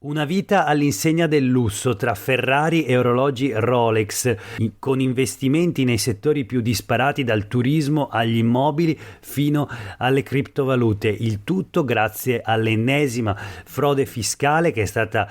Una vita all'insegna del lusso tra Ferrari e orologi Rolex, con investimenti nei settori più disparati, dal turismo agli immobili fino alle criptovalute. Il tutto grazie all'ennesima frode fiscale che è stata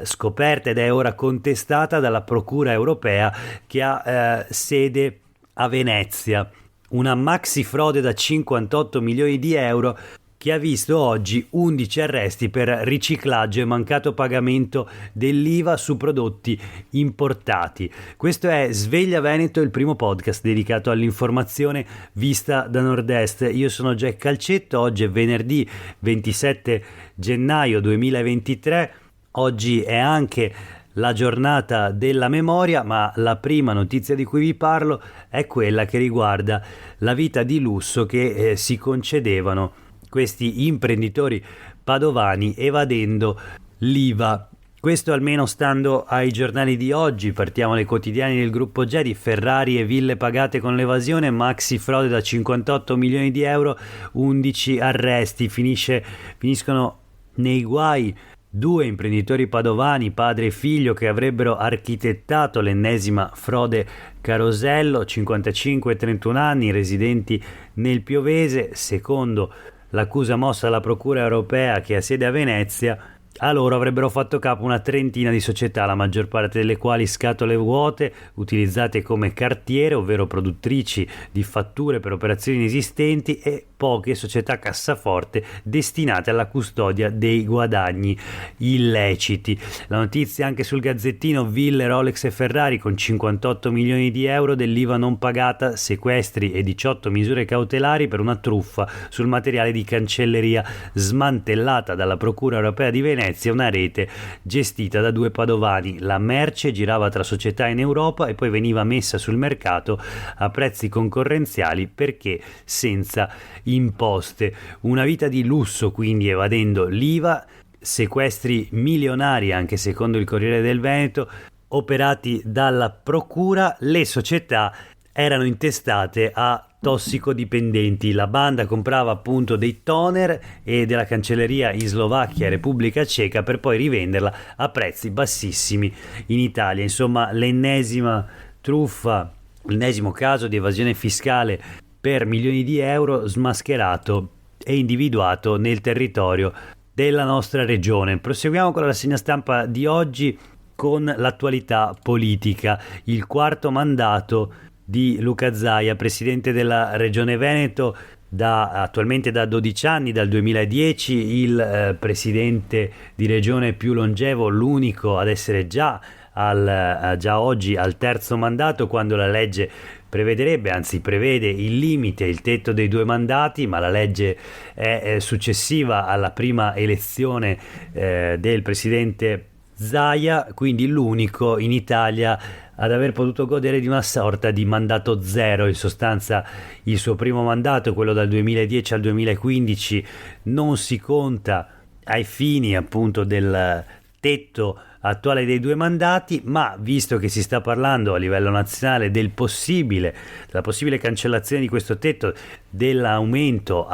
scoperta ed è ora contestata dalla Procura europea, che ha sede a Venezia. Una maxi frode da 58 milioni di euro che ha visto oggi 11 arresti per riciclaggio e mancato pagamento dell'IVA su prodotti importati. Questo è Sveglia Veneto, il primo podcast dedicato all'informazione vista da nord-est. Io sono Jack Calcetto, oggi è venerdì 27 gennaio 2023, oggi è anche la giornata della memoria, ma la prima notizia di cui vi parlo è quella che riguarda la vita di lusso che si concedevano questi imprenditori padovani evadendo l'IVA. Questo almeno stando ai giornali di oggi. Partiamo dai quotidiani del gruppo Gedi. Ferrari e ville pagate con l'evasione, maxi frode da 58 milioni di euro, 11 arresti, finiscono nei guai due imprenditori padovani, padre e figlio, che avrebbero architettato l'ennesima frode carosello, 55 e 31 anni, residenti nel Piovese. Secondo l'accusa mossa dalla Procura europea, che ha sede a Venezia, a loro avrebbero fatto capo una trentina di società, la maggior parte delle quali scatole vuote, utilizzate come cartiere, ovvero produttrici di fatture per operazioni inesistenti, e poche società cassaforte destinate alla custodia dei guadagni illeciti. La notizia anche sul Gazzettino: ville, Rolex e Ferrari con 58 milioni di euro dell'IVA non pagata, sequestri e 18 misure cautelari per una truffa sul materiale di cancelleria, smantellata dalla Procura europea di Venezia, una rete gestita da due padovani. La merce girava tra società in Europa e poi veniva messa sul mercato a prezzi concorrenziali perché senza imposte. Una vita di lusso, quindi, evadendo l'IVA, sequestri milionari anche secondo il Corriere del Veneto operati dalla Procura. Le società erano intestate a tossicodipendenti. La banda comprava appunto dei toner e della cancelleria in Slovacchia e Repubblica Ceca per poi rivenderla a prezzi bassissimi in Italia. Insomma, l'ennesima truffa, l'ennesimo caso di evasione fiscale per milioni di euro, smascherato e individuato nel territorio della nostra regione. Proseguiamo con la rassegna stampa di oggi con l'attualità politica. Il quarto mandato di Luca Zaia, presidente della Regione Veneto attualmente da 12 anni, dal 2010, il presidente di regione più longevo, l'unico ad essere già oggi al terzo mandato, quando la legge prevede il limite, il tetto dei 2 mandati, ma la legge è successiva alla prima elezione del presidente Zaia, quindi l'unico in Italia ad aver potuto godere di una sorta di mandato zero. In sostanza, il suo primo mandato, quello dal 2010 al 2015, non si conta ai fini appunto del tetto attuale dei 2 mandati, ma visto che si sta parlando a livello nazionale della possibile cancellazione di questo tetto, dell'aumento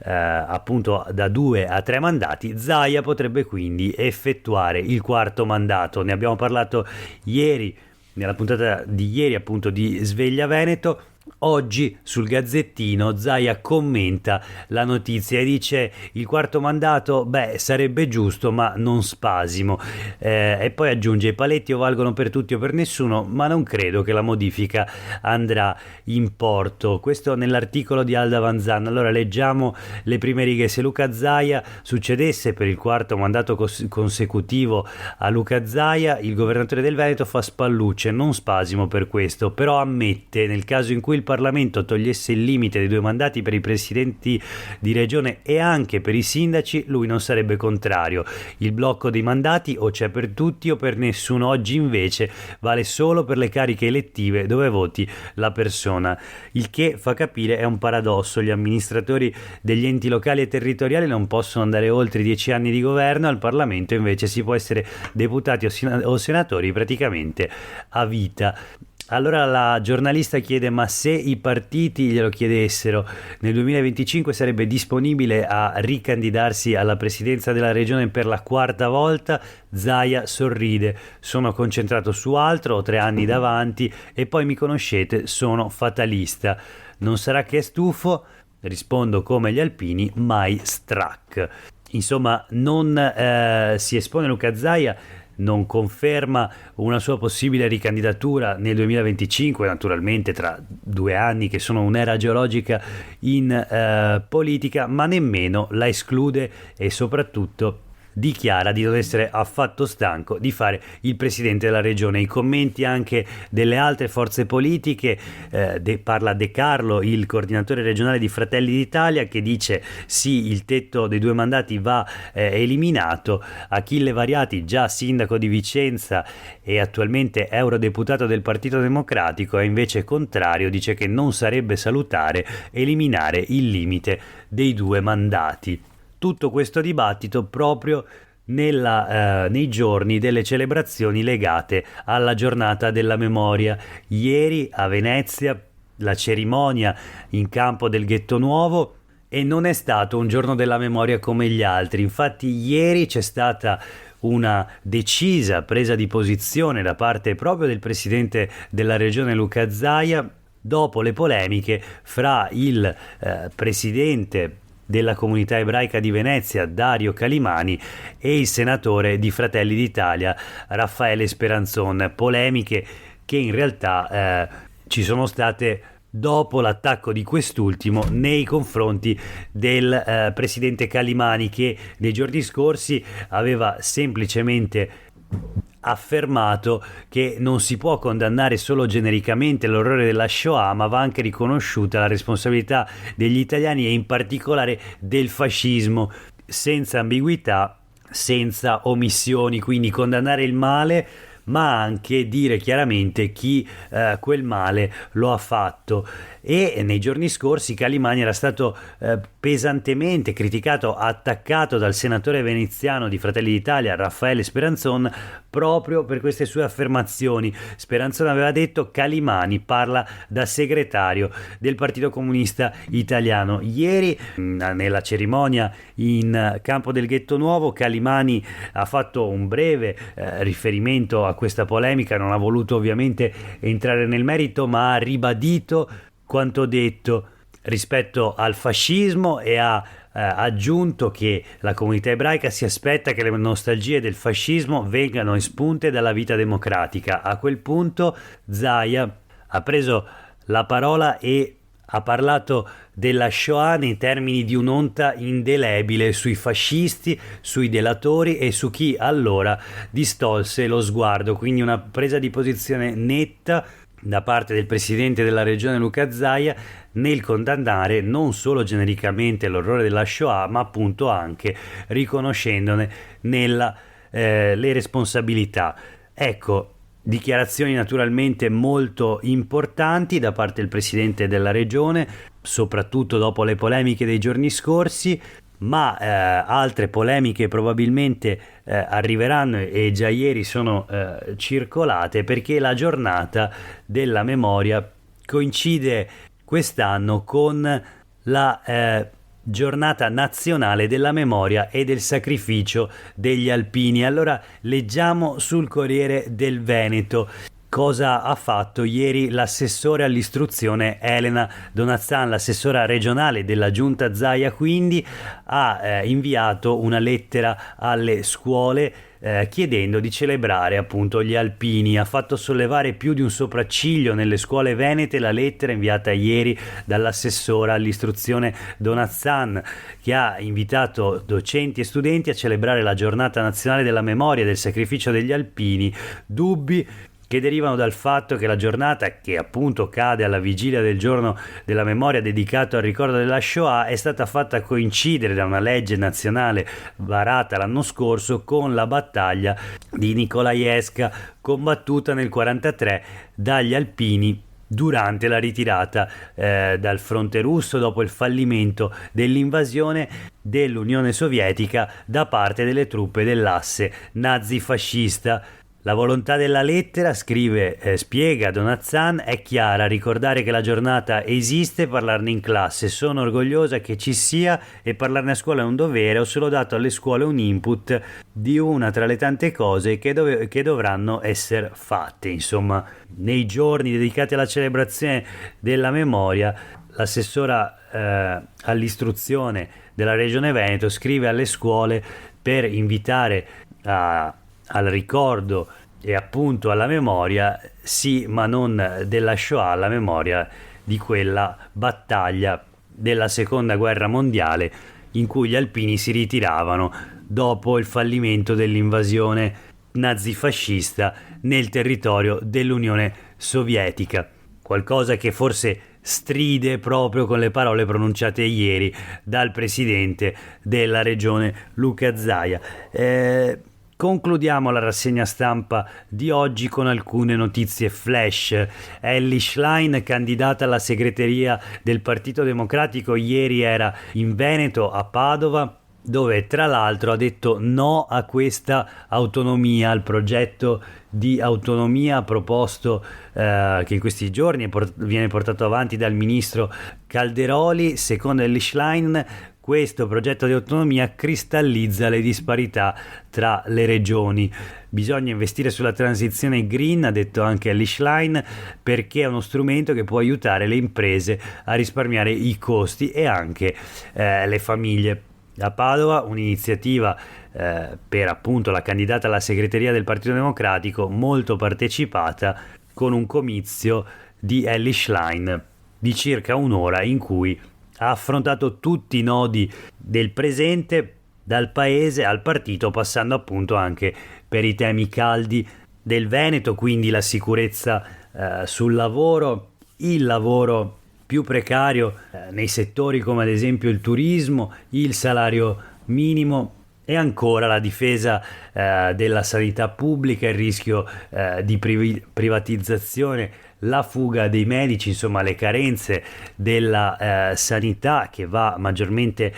appunto da 2 a 3 mandati, Zaia potrebbe quindi effettuare il quarto mandato. Ne abbiamo parlato ieri, nella puntata di ieri appunto di Sveglia Veneto. Oggi sul Gazzettino Zaia commenta la notizia e dice: il quarto mandato sarebbe giusto, ma non spasimo, e poi aggiunge: i paletti o valgono per tutti o per nessuno, ma non credo che la modifica andrà in porto. Questo nell'articolo di Alda Vanzan. Allora leggiamo le prime righe: se Luca Zaia succedesse per il quarto mandato consecutivo a Luca Zaia, il governatore del Veneto fa spallucce, non spasimo per questo, però ammette, nel caso in cui il Parlamento togliesse il limite dei 2 mandati per i presidenti di regione e anche per i sindaci, lui non sarebbe contrario. Il blocco dei mandati o c'è per tutti o per nessuno. Oggi invece vale solo per le cariche elettive dove voti la persona, il che fa capire è un paradosso. Gli amministratori degli enti locali e territoriali non possono andare oltre 10 anni di governo, al Parlamento invece si può essere deputati o senatori praticamente a vita. Allora la giornalista chiede: ma se i partiti glielo chiedessero, nel 2025 sarebbe disponibile a ricandidarsi alla presidenza della regione per la quarta volta? Zaia sorride: sono concentrato su altro, ho 3 anni davanti e poi mi conoscete, sono fatalista. Non sarà che è stufo? Rispondo come gli alpini, mai strack. Insomma, non si espone Luca Zaia, non conferma una sua possibile ricandidatura nel 2025, naturalmente tra 2 anni che sono un'era geologica in politica, ma nemmeno la esclude e soprattutto dichiara di non essere affatto stanco di fare il presidente della regione. I commenti anche delle altre forze politiche, parla De Carlo, il coordinatore regionale di Fratelli d'Italia, che dice sì, il tetto dei 2 mandati va eliminato. Achille Variati, già sindaco di Vicenza e attualmente eurodeputato del Partito Democratico, è invece contrario, dice che non sarebbe salutare eliminare il limite dei 2 mandati. Tutto questo dibattito proprio nei giorni delle celebrazioni legate alla giornata della memoria. Ieri a Venezia la cerimonia in campo del Ghetto Nuovo, e non è stato un giorno della memoria come gli altri. Infatti ieri c'è stata una decisa presa di posizione da parte proprio del presidente della regione Luca Zaia, dopo le polemiche fra il presidente della comunità ebraica di Venezia Dario Calimani e il senatore di Fratelli d'Italia Raffaele Speranzon. Polemiche che in realtà ci sono state dopo l'attacco di quest'ultimo nei confronti del presidente Calimani, che nei giorni scorsi aveva semplicemente affermato che non si può condannare solo genericamente l'orrore della Shoah, ma va anche riconosciuta la responsabilità degli italiani e in particolare del fascismo, senza ambiguità, senza omissioni. Quindi condannare il male, ma anche dire chiaramente chi quel male lo ha fatto. E nei giorni scorsi Calimani era stato pesantemente criticato, attaccato dal senatore veneziano di Fratelli d'Italia Raffaele Speranzon proprio per queste sue affermazioni. Speranzon aveva detto: Calimani parla da segretario del Partito Comunista Italiano. Ieri nella cerimonia in campo del Ghetto Nuovo Calimani ha fatto un breve riferimento a questa polemica, non ha voluto ovviamente entrare nel merito, ma ha ribadito quanto detto rispetto al fascismo e ha aggiunto che la comunità ebraica si aspetta che le nostalgie del fascismo vengano espunte dalla vita democratica. A quel punto Zaia ha preso la parola e ha parlato della Shoah nei termini di un'onta indelebile sui fascisti, sui delatori e su chi allora distolse lo sguardo. Quindi una presa di posizione netta da parte del presidente della regione Luca Zaia nel condannare non solo genericamente l'orrore della Shoah, ma appunto anche riconoscendone le responsabilità. Ecco, dichiarazioni naturalmente molto importanti da parte del presidente della regione, soprattutto dopo le polemiche dei giorni scorsi, ma altre polemiche probabilmente arriveranno e già ieri sono circolate, perché la giornata della memoria coincide quest'anno con la giornata nazionale della memoria e del sacrificio degli alpini. Allora leggiamo sul Corriere del Veneto cosa ha fatto ieri l'assessore all'istruzione Elena Donazzan. L'assessora regionale della giunta Zaia quindi ha inviato una lettera alle scuole chiedendo di celebrare appunto gli alpini. Ha fatto sollevare più di un sopracciglio nelle scuole venete la lettera inviata ieri dall'assessora all'istruzione Donazzan, che ha invitato docenti e studenti a celebrare la giornata nazionale della memoria e del sacrificio degli alpini. Dubbi che derivano dal fatto che la giornata, che appunto cade alla vigilia del giorno della memoria dedicato al ricordo della Shoah, è stata fatta coincidere da una legge nazionale varata l'anno scorso con la battaglia di Nikolajewska, combattuta nel 1943 dagli alpini durante la ritirata dal fronte russo dopo il fallimento dell'invasione dell'Unione Sovietica da parte delle truppe dell'asse nazifascista. La volontà della lettera, scrive, spiega Donazzan, è chiara: ricordare che la giornata esiste, parlarne in classe. Sono orgogliosa che ci sia e parlarne a scuola è un dovere. Ho solo dato alle scuole un input di una tra le tante cose che dovranno essere fatte. Insomma, nei giorni dedicati alla celebrazione della memoria, l'assessora all'istruzione della Regione Veneto scrive alle scuole per invitare al ricordo e appunto alla memoria, sì, ma non della Shoah, alla memoria di quella battaglia della seconda guerra mondiale in cui gli alpini si ritiravano dopo il fallimento dell'invasione nazifascista nel territorio dell'Unione Sovietica. Qualcosa che forse stride proprio con le parole pronunciate ieri dal presidente della regione Luca Zaia. Concludiamo la rassegna stampa di oggi con alcune notizie flash. Elly Schlein, candidata alla segreteria del Partito Democratico, ieri era in Veneto, a Padova, dove tra l'altro ha detto no a questa autonomia, al progetto di autonomia proposto che in questi giorni viene portato avanti dal ministro Calderoli. Secondo Elly Schlein, questo progetto di autonomia cristallizza le disparità tra le regioni. Bisogna investire sulla transizione green, ha detto anche Elly Schlein, perché è uno strumento che può aiutare le imprese a risparmiare i costi e anche le famiglie. A Padova un'iniziativa per appunto la candidata alla segreteria del Partito Democratico, molto partecipata, con un comizio di Elly Schlein di circa un'ora in cui ha affrontato tutti i nodi del presente, dal paese al partito, passando appunto anche per i temi caldi del Veneto, quindi la sicurezza sul lavoro, il lavoro più precario nei settori come ad esempio il turismo, il salario minimo e ancora la difesa della sanità pubblica, il rischio di privatizzazione, la fuga dei medici, insomma le carenze della sanità che va maggiormente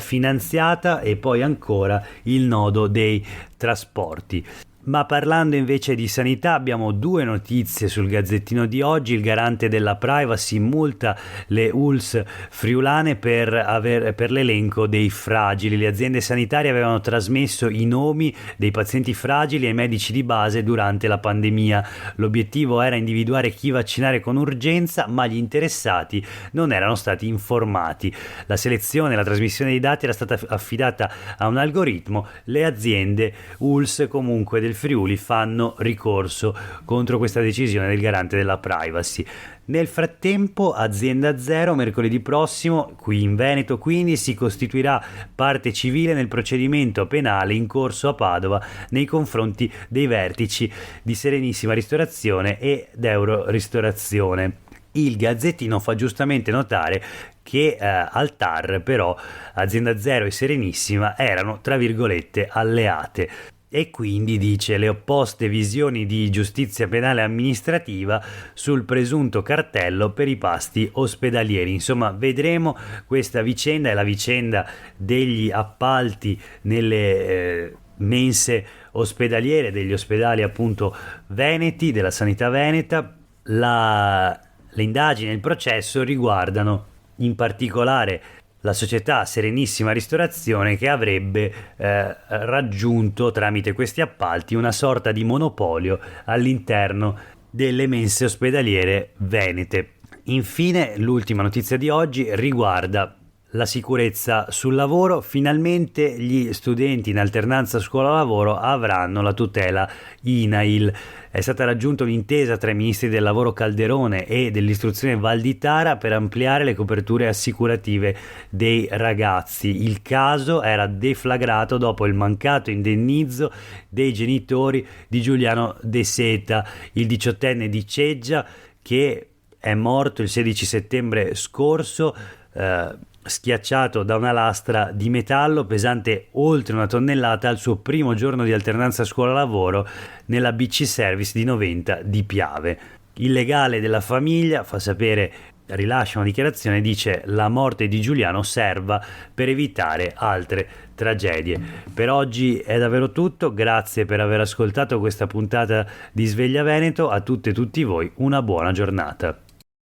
finanziata, e poi ancora il nodo dei trasporti. Ma parlando invece di sanità, abbiamo due notizie sul Gazzettino di oggi. Il garante della privacy multa le ULSS friulane per l'elenco dei fragili. Le aziende sanitarie avevano trasmesso i nomi dei pazienti fragili ai medici di base durante la pandemia. L'obiettivo era individuare chi vaccinare con urgenza, ma gli interessati non erano stati informati. La selezione e la trasmissione dei dati era stata affidata a un algoritmo. Le aziende ULSS comunque del Friuli fanno ricorso contro questa decisione del garante della privacy. Nel frattempo, Azienda Zero mercoledì prossimo, qui in Veneto quindi, si costituirà parte civile nel procedimento penale in corso a Padova nei confronti dei vertici di Serenissima Ristorazione ed Euro Ristorazione. Il Gazzettino fa giustamente notare che al TAR però Azienda Zero e Serenissima erano tra virgolette alleate. E quindi dice: le opposte visioni di giustizia penale amministrativa sul presunto cartello per i pasti ospedalieri. Insomma, vedremo questa vicenda, è la vicenda degli appalti nelle mense ospedaliere degli ospedali appunto veneti, della sanità veneta. Le indagini e il processo riguardano in particolare la società Serenissima Ristorazione, che avrebbe raggiunto tramite questi appalti una sorta di monopolio all'interno delle mense ospedaliere venete. Infine, l'ultima notizia di oggi riguarda la sicurezza sul lavoro. Finalmente gli studenti in alternanza scuola-lavoro avranno la tutela INAIL. È stata raggiunta un'intesa tra i ministri del lavoro Calderone e dell'istruzione Valditara per ampliare le coperture assicurative dei ragazzi. Il caso era deflagrato dopo il mancato indennizzo dei genitori di Giuliano De Seta, il 18enne di Ceggia, che è morto il 16 settembre scorso schiacciato da una lastra di metallo pesante oltre 1 tonnellata al suo primo giorno di alternanza scuola-lavoro nella BC Service di Noventa di Piave. Il legale della famiglia fa sapere rilascia una dichiarazione, dice: la morte di Giuliano serva per evitare altre tragedie. Per oggi è davvero tutto, grazie per aver ascoltato questa puntata di Sveglia Veneto, a tutte e tutti voi una buona giornata.